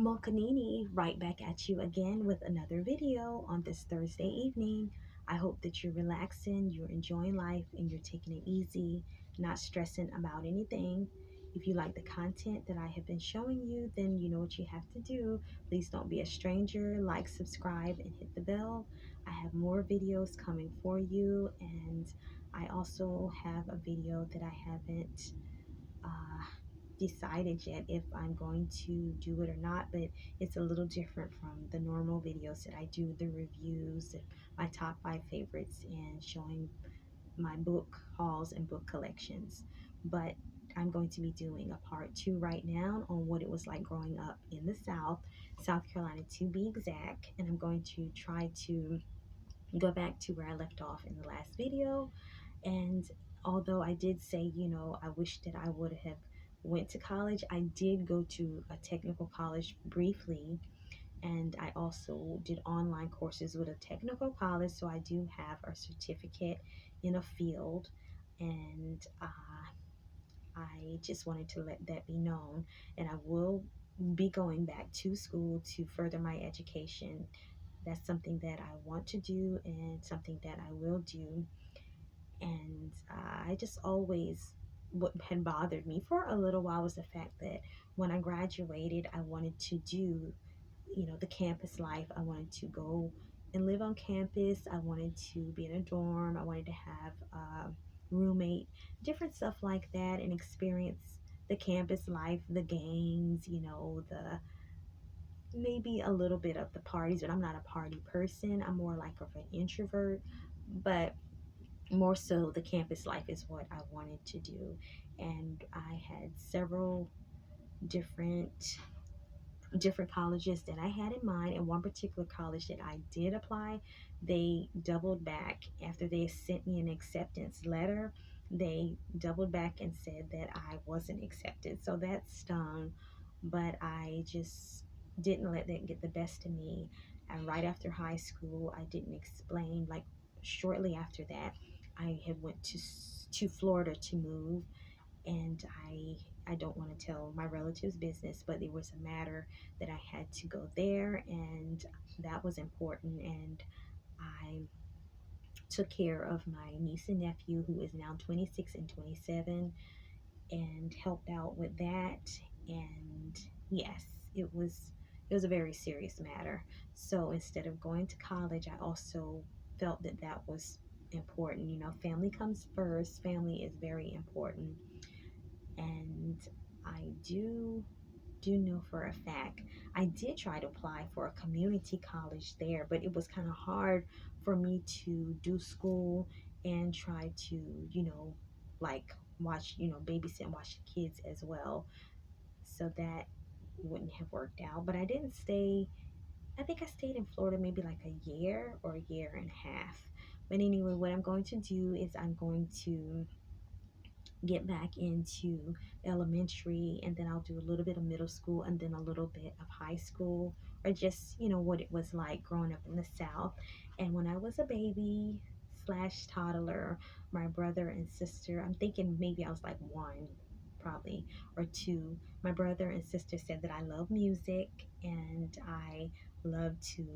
Mokanini right back at you again with another video on this Thursday evening. I hope that you're relaxing, you're enjoying life, and you're taking it easy, not stressing about anything. If you like the content that I have been showing you, then you know what you have to do. Please don't be a stranger. Like, subscribe, and hit the bell. I have more videos coming for you, and I also have a video that I haven't uh, decided yet if I'm going to do it or not, but it's a little different from the normal videos that I do, the reviews, my top 5 favorites, and showing my book hauls and book collections. But I'm going to be doing a part 2 right now on what it was like growing up in the South Carolina to be exact, and I'm going to try to go back to where I left off in the last video. And although I did say, I wish that I would have went to college, I did go to a technical college briefly, and I also did online courses with a technical college, so I do have a certificate in a field. And I just wanted to let that be known, and I will be going back to school to further my education. That's something that I want to do and something that I will do. And I just always, what had bothered me for a little while was the fact that when I graduated, I wanted to do, the campus life. I wanted to go and live on campus. I wanted to be in a dorm. I wanted to have a roommate, different stuff like that, and experience the campus life, the games, the maybe a little bit of the parties. But I'm not a party person. I'm more like of an introvert. But more so the campus life is what I wanted to do. And I had several different colleges that I had in mind, and one particular college that I did apply, they doubled back after they sent me an acceptance letter. They doubled back and said that I wasn't accepted. So that stung, but I just didn't let that get the best of me. And right after high school, I didn't explain, like shortly after that, I had went to Florida to move, and I don't want to tell my relatives business, but there was a matter that I had to go there, and that was important. And I took care of my niece and nephew, who is now 26 and 27, and helped out with that. And yes, it was a very serious matter. So instead of going to college, I also felt that that was important. Family comes first. Family is very important. And I do know for a fact I did try to apply for a community college there, but it was kind of hard for me to do school and try to, like watch, babysit and watch the kids as well. So that wouldn't have worked out. But I didn't stay, I think I stayed in Florida maybe like a year or a year and a half. But anyway, what I'm going to do is I'm going to get back into elementary, and then I'll do a little bit of middle school and then a little bit of high school, or just what it was like growing up in the South. And when I was a baby slash toddler, my brother and sister, I'm thinking maybe I was like one probably or two, my brother and sister said that I love music and I love to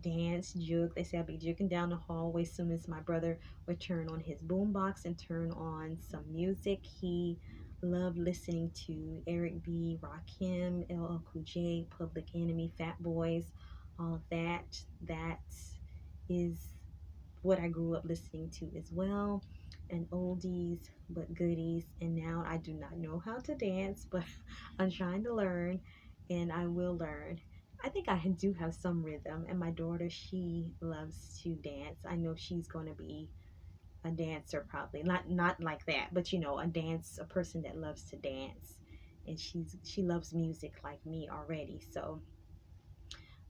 dance, juke. They say I'll be juking down the hallway as soon as my brother would turn on his boombox and turn on some music. He loved listening to Eric B, Rakim, LL Cool J, Public Enemy, Fat Boys, all of that. That is what I grew up listening to as well. And oldies but goodies. And now I do not know how to dance, but I'm trying to learn, and I will learn. I think I do have some rhythm, and my daughter, she loves to dance. I know she's going to be a dancer probably. Not like that, but a person that loves to dance. And she loves music like me already. So,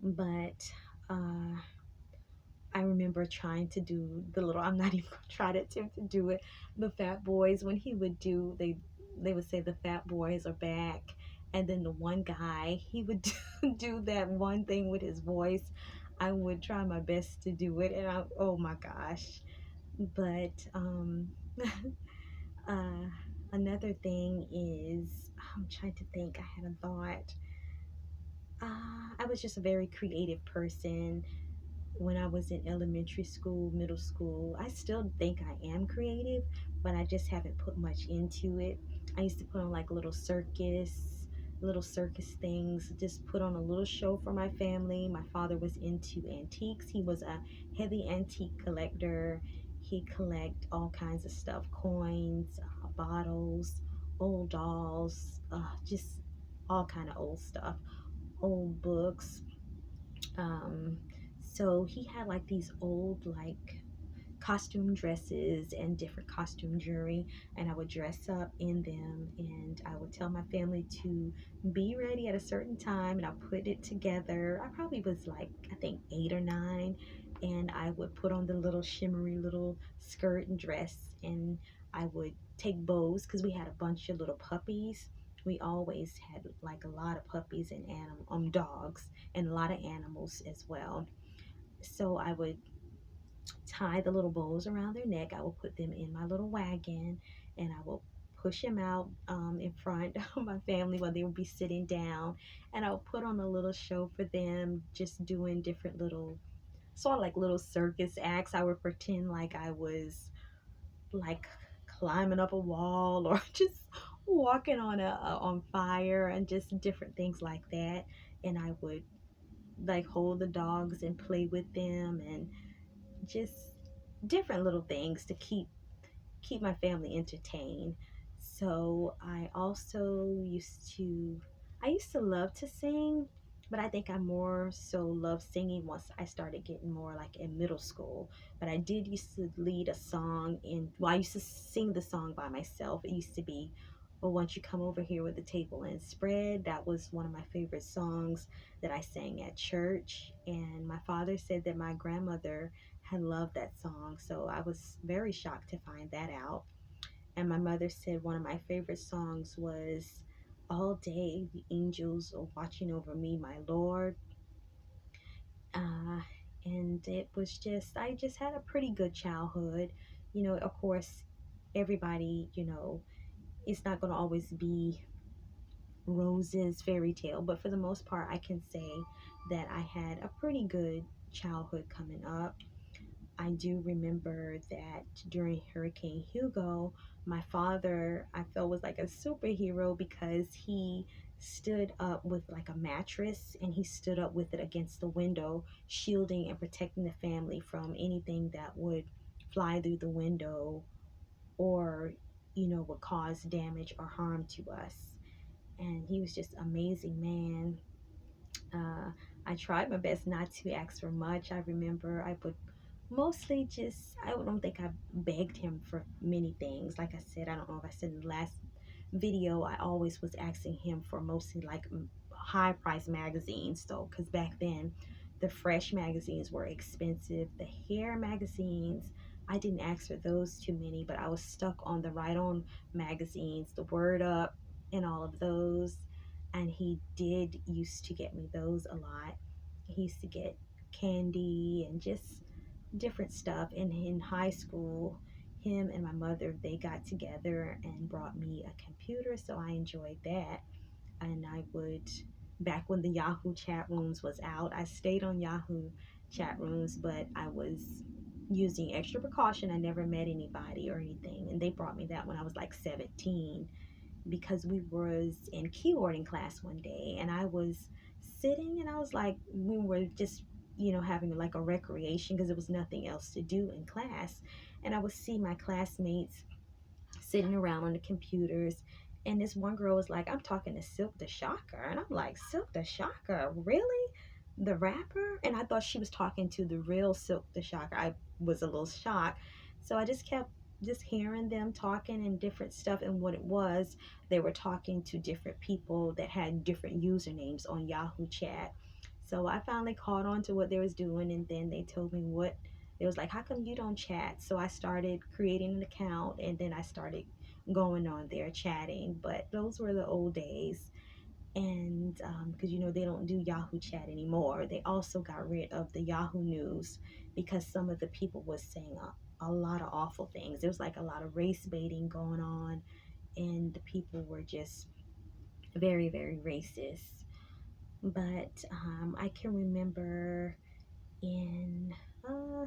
but I remember trying to do the little, I'm not even gonna try to attempt to do it. The Fat Boys, when he would do, they would say the Fat Boys are back. And then the one guy, he would do that one thing with his voice. I would try my best to do it, and oh my gosh. But uh, another thing is, I'm trying to think, I had a thought. I was just a very creative person when I was in elementary school, middle school. I still think I am creative, but I just haven't put much into it. I used to put on like little circus things, just put on a little show for my family. My father was into antiques. He was a heavy antique collector. He collect all kinds of stuff, coins, bottles, old dolls, just all kind of old stuff, old books. um, so he had like these old like costume dresses and different costume jewelry, and I would dress up in them, and I would tell my family to be ready at a certain time, and I put it together. I probably was like, I think 8 or 9, and I would put on the little shimmery little skirt and dress, and I would take bows because we had a bunch of little puppies. We always had like a lot of puppies and dogs and a lot of animals as well. So I would tie the little bows around their neck. I will put them in my little wagon, and I will push them out in front of my family while they will be sitting down. And I'll put on a little show for them, just doing different little, sort of like little circus acts. I would pretend like I was like climbing up a wall or just walking on fire and just different things like that. And I would like hold the dogs and play with them, and just different little things to keep my family entertained. So I used to love to sing, but I think I more so love singing once I started getting more like in middle school. But I did used to lead a song I used to sing the song by myself. It used to be, "Oh, once you come over here with the table and spread." That was one of my favorite songs that I sang at church. And my father said that my grandmother had loved that song. So I was very shocked to find that out. And my mother said one of my favorite songs was "All Day the Angels Are Watching Over Me, My Lord." Uh, and it was just, I just had a pretty good childhood. Of course, everybody, it's not going to always be roses, fairy tale, but for the most part, I can say that I had a pretty good childhood coming up. I do remember that during Hurricane Hugo, my father, I felt, was like a superhero because he stood up with like a mattress, and he stood up with it against the window, shielding and protecting the family from anything that would fly through the window or, would cause damage or harm to us. And he was just amazing man. uh, I tried my best not to ask for much. I remember I would mostly just, I don't think I begged him for many things. Like I said, I don't know if I said in the last video, I always was asking him for mostly like high price magazines, though, because back then the fresh magazines were expensive. The hair magazines, I didn't ask for those too many, but I was stuck on the Right On magazines, the Word Up, and all of those. And he did used to get me those a lot. He used to get candy and just different stuff. And in high school, him and my mother, they got together and brought me a computer, so I enjoyed that. And I would, back when the Yahoo chat rooms was out, I stayed on Yahoo chat rooms, but I was using extra precaution. I never met anybody or anything, and they brought me that when I was like 17, because we was in keyboarding class one day, and I was sitting, and I was like, we were just, having like a recreation because there was nothing else to do in class. And I would see my classmates sitting around on the computers, and this one girl was like, "I'm talking to Silk the Shocker." And I'm like, "Silk the Shocker, really? The rapper?" And I thought she was talking to the real Silk the Shocker. I was a little shocked. So I just kept just hearing them talking and different stuff. And what it was, they were talking to different people that had different usernames on Yahoo chat. So I finally caught on to what they was doing, and then they told me what, it was like, "How come you don't chat?" So I started creating an account, and then I started going on there chatting. But those were the old days. And because, they don't do Yahoo chat anymore. They also got rid of the Yahoo News because some of the people was saying a lot of awful things. There was like a lot of race baiting going on, and the people were just very, very racist. But I can remember in uh,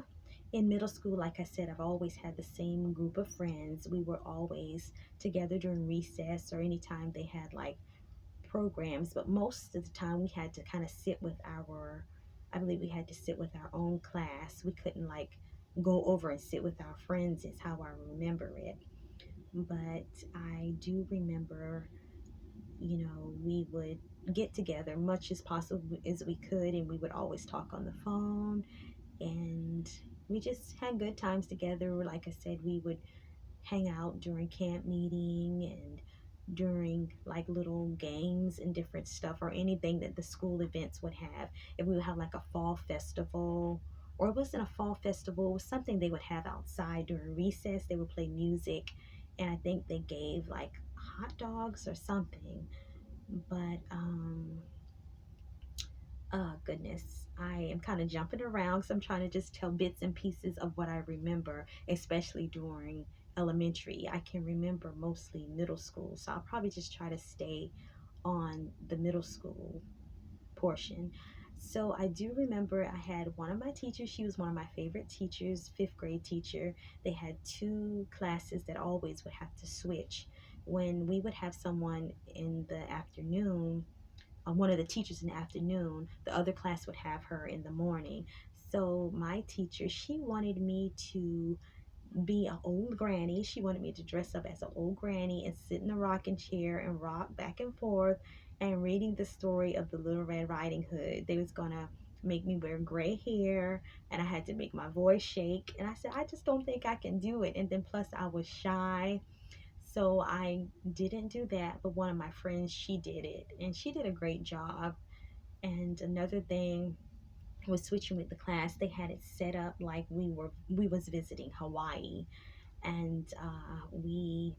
in middle school, like I said, I've always had the same group of friends. We were always together during recess or anytime they had like programs, but most of the time we had to kind of sit with our, I believe we had to sit with our own class. We couldn't like go over and sit with our friends, is how I remember it. But I do remember, we would get together much as possible as we could, and we would always talk on the phone, and we just had good times together. Like I said, we would hang out during camp meeting and during like little games and different stuff, or anything that the school events would have. If we would have like a fall festival, or it wasn't a fall festival, it was something they would have outside during recess. They would play music, and I think they gave like hot dogs or something. But oh goodness, I am kind of jumping around because I'm trying to just tell bits and pieces of what I remember, especially during elementary. I can remember mostly middle school, so I'll probably just try to stay on the middle school portion. So I do remember I had one of my teachers, she was one of my favorite teachers, fifth grade teacher. They had two classes that always would have to switch. When we would have someone in the afternoon, one of the teachers in the afternoon, the other class would have her in the morning. So my teacher, she wanted me to be an old granny. She wanted me to dress up as an old granny and sit in a rocking chair and rock back and forth and reading the story of the Little Red Riding Hood. They was gonna make me wear gray hair, and I had to make my voice shake. And I said, I just don't think I can do it. And then plus I was shy. So I didn't do that, but one of my friends, she did it, and she did a great job. And another thing was switching with the class. They had it set up like we was visiting Hawaii, and we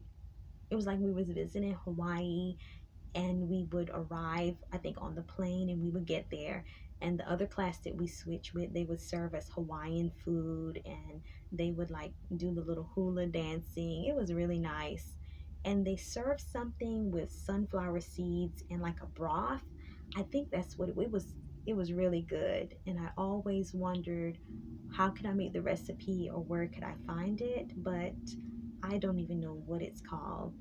it was like we was visiting Hawaii, and we would arrive, I think, on the plane, and we would get there, and the other class that we switched with, they would serve us Hawaiian food, and they would like do the little hula dancing. It was really nice. And they served something with sunflower seeds and like a broth. I think that's what it was. It was really good, and I always wondered how could I make the recipe or where could I find it, but I don't even know what it's called.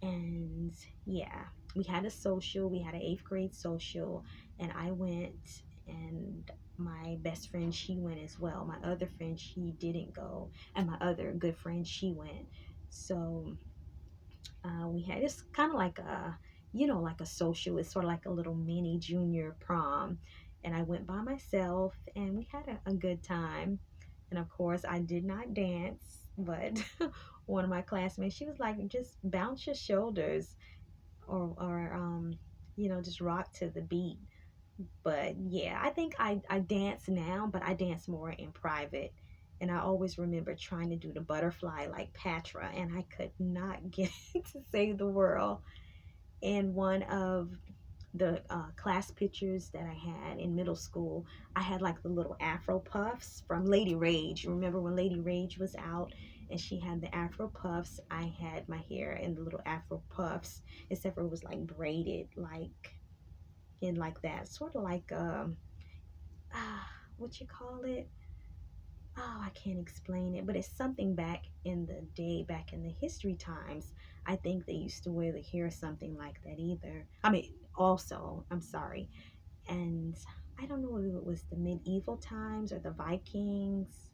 And yeah, we had a social, we had an eighth grade social, and I went, and my best friend, she went as well. My other friend, she didn't go, and my other good friend, she went. So we had, it's kind of like a, like a social. It's sort of like a little mini junior prom. And I went by myself, and we had a good time. And of course, I did not dance, but one of my classmates, she was like, just bounce your shoulders, or just rock to the beat. But yeah, I think I dance now, but I dance more in private. And I always remember trying to do the butterfly like Patra, and I could not get to save the world. And one of the class pictures that I had in middle school, I had like the little Afro puffs from Lady Rage. You remember when Lady Rage was out and she had the Afro puffs? I had my hair in the little Afro puffs, except for it was like braided, like in like that, sort of like what you call it? Oh, I can't explain it, but it's something back in the day, back in the history times. I think they used to wear the hair something like that either. I mean, also, I'm sorry. And I don't know if it was the medieval times or the Vikings.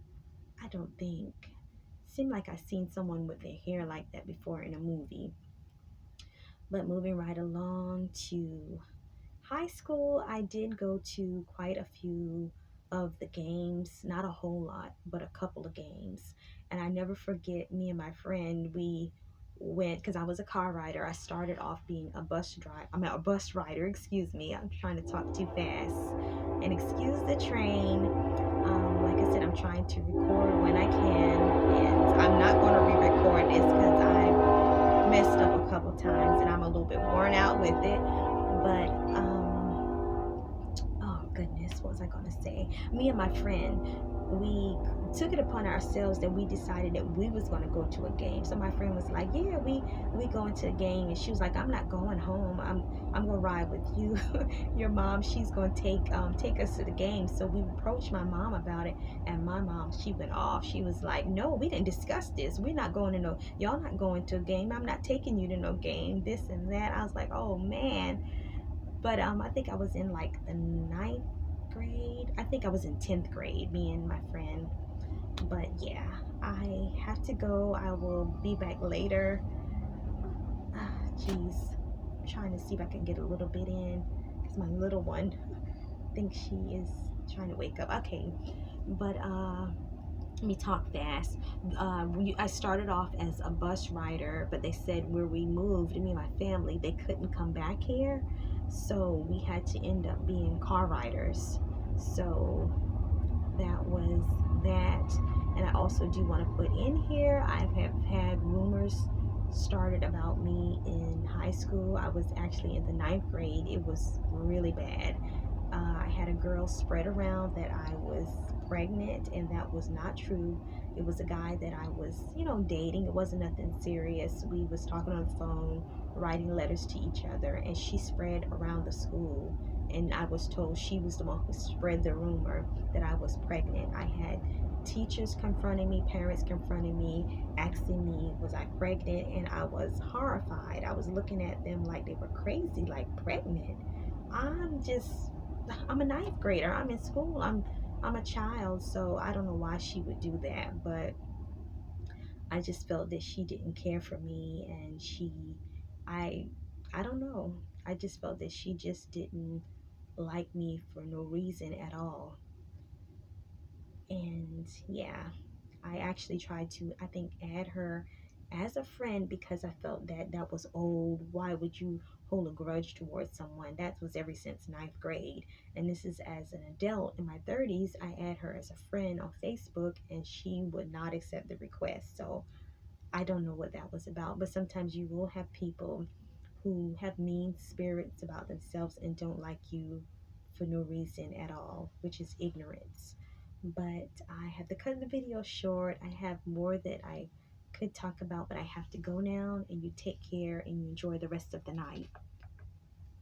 I don't think. Seemed like I seen someone with their hair like that before in a movie. But moving right along to high school, I did go to quite a few of the games, not a whole lot, but a couple of games. And I never forget, me and my friend, we went because I was a car rider. I started off being a bus driver. I'm a bus rider, excuse me. I'm trying to talk too fast. And excuse the train. Like I said, I'm trying to record when I can, and I'm not going to re-record this because I messed up a couple times and I'm a little bit worn out with it. But oh goodness, What was I going to say? Me and my friend, we took it upon ourselves that we decided that we was going to go to a game. So my friend was like, yeah, we going to a game. And she was like, I'm not going home. I'm going to ride with you. Your mom, she's going to take us to the game. So we approached my mom about it, and my mom, she went off. She was like, no, we didn't discuss this. We're not going to no, y'all not going to a game. I'm not taking you to no game, this and that. I was like, oh man. But I think I was in like the ninth grade. I think I was in 10th grade, me and my friend. But yeah, I have to go. I will be back later. Jeez, trying to see if I can get a little bit in because my little one, I think she is trying to wake up. Okay, but let me talk fast. I started off as a bus rider, but they said where we moved, me and my family, they couldn't come back here, so we had to end up being car riders. So that was that. And I also do want to put in here, I have had rumors started about me in high school. I was actually in the ninth grade. It was really bad. I had a girl spread around that I was pregnant, and that was not true. It was a guy that I was, dating. It wasn't nothing serious. We was talking on the phone, writing letters to each other, and she spread around the school. And I was told she was the one who spread the rumor that I was pregnant. I had teachers confronting me, parents confronting me, asking me, was I pregnant? And I was horrified. I was looking at them like they were crazy, like pregnant. I'm just I'm a ninth grader. I'm in school. I'm a child, so I don't know why she would do that, but I just felt that she didn't care for me, and I I don't know. I just felt that she just didn't like me for no reason at all. And yeah, I actually tried to, I think, add her as a friend because I felt that that was old. Why would you hold a grudge towards someone? That was ever since ninth grade. And this is as an adult in my 30s. I add her as a friend on Facebook, and she would not accept the request. So I don't know what that was about, but sometimes you will have people who have mean spirits about themselves and don't like you for no reason at all, which is ignorance. But I have to cut the video short. I have more that I could talk about, but I have to go now. And you take care and you enjoy the rest of the night.